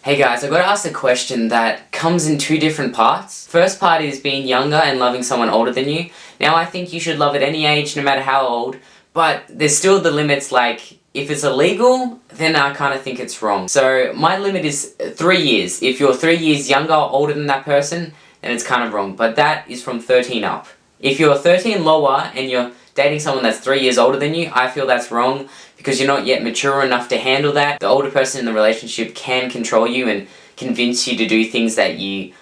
Hey guys, I've got to ask a question that comes in two different parts. First part is being younger and loving someone older than you. Now I think you should love at any age, no matter how old, but there's still the limits, like if it's illegal, then I kind of think it's wrong. So my limit is 3 years. If you're 3 years younger or older than that person, then it's kind of wrong, but that is from 13 up. If you're 13 lower and you're dating someone that's 3 years older than you, I feel that's wrong because you're not yet mature enough to handle that. The older person in the relationship can control you and convince you to do things that you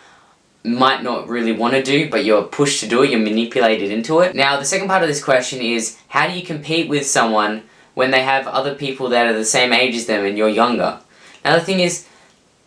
might not really want to do, but you're pushed to do it, you're manipulated into it. Now, the second part of this question is, how do you compete with someone when they have other people that are the same age as them and you're younger? Now, the thing is,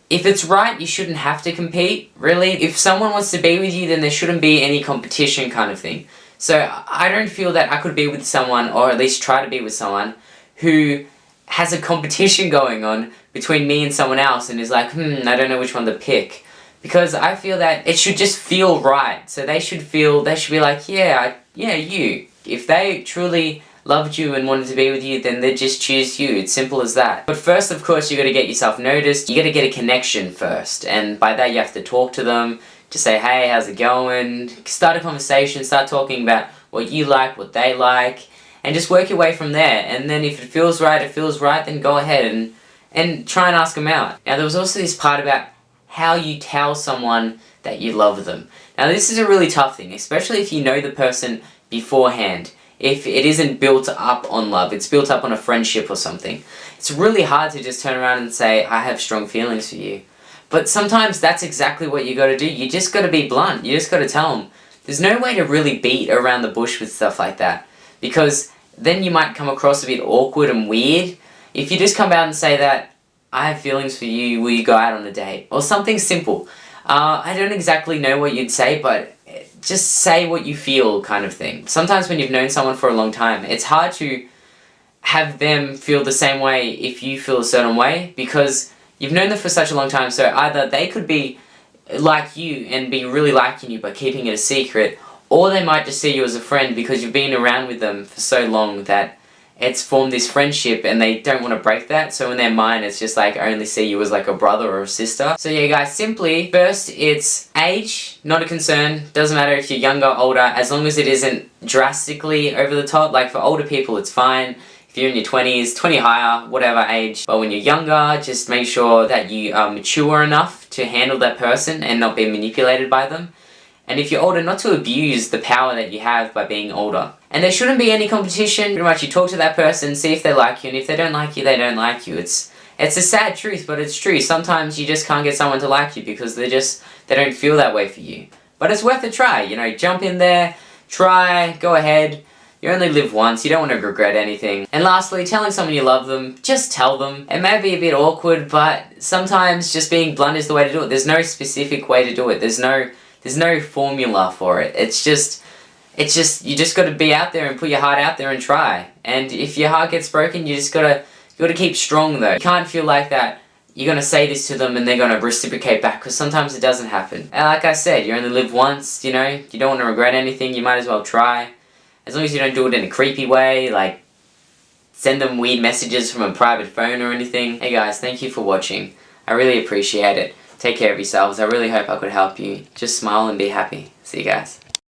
if it's right, you shouldn't have to compete, really. If someone wants to be with you, then there shouldn't be any competition kind of thing. So I don't feel that I could be with someone, or at least try to be with someone, who has a competition going on between me and someone else and is like, I don't know which one to pick. Because I feel that it should just feel right. So they should be like, yeah, you. If they truly loved you and wanted to be with you, then they'd just choose you. It's simple as that. But first, of course, you got to get yourself noticed. You got to get a connection first. And by that, you have to talk to them. Just say, hey, how's it going? Start a conversation. Start talking about what you like, what they like. And just work your way from there. And then if it feels right, then go ahead and try and ask them out. Now, there was also this part about how you tell someone that you love them. Now, this is a really tough thing, especially if you know the person beforehand. If it isn't built up on love, it's built up on a friendship or something. It's really hard to just turn around and say, I have strong feelings for you. But sometimes that's exactly what you gotta do. You just gotta be blunt. You just gotta tell them. There's no way to really beat around the bush with stuff like that. Because then you might come across a bit awkward and weird. If you just come out and say that, I have feelings for you, will you go out on a date? Or something simple. I don't exactly know what you'd say, but just say what you feel kind of thing. Sometimes when you've known someone for a long time, it's hard to have them feel the same way if you feel a certain way, because you've known them for such a long time, so either they could be like you and be really liking you but keeping it a secret, or they might just see you as a friend because you've been around with them for so long that it's formed this friendship and they don't want to break that, so in their mind it's just like, I only see you as like a brother or a sister. So yeah guys, simply, first it's age, not a concern. Doesn't matter if you're younger or older, as long as it isn't drastically over the top. Like for older people it's fine. If you're in your 20s, 20 higher, whatever age. But when you're younger, just make sure that you are mature enough to handle that person and not be manipulated by them. And if you're older, not to abuse the power that you have by being older. And there shouldn't be any competition. Pretty much you talk to that person, see if they like you, and if they don't like you, they don't like you. It's a sad truth, but it's true. Sometimes you just can't get someone to like you because they don't feel that way for you. But it's worth a try, you know, jump in there, try, go ahead. You only live once, you don't want to regret anything. And lastly, telling someone you love them, just tell them. It may be a bit awkward, but sometimes just being blunt is the way to do it. There's no specific way to do it. There's no formula for it. It's just, you just gotta be out there and put your heart out there and try. And if your heart gets broken, you gotta keep strong though. You can't feel like that you're gonna say this to them and they're gonna reciprocate back, because sometimes it doesn't happen. And like I said, you only live once, you know, you don't want to regret anything, you might as well try. As long as you don't do it in a creepy way, like send them weird messages from a private phone or anything. Hey guys, thank you for watching. I really appreciate it. Take care of yourselves. I really hope I could help you. Just smile and be happy. See you guys.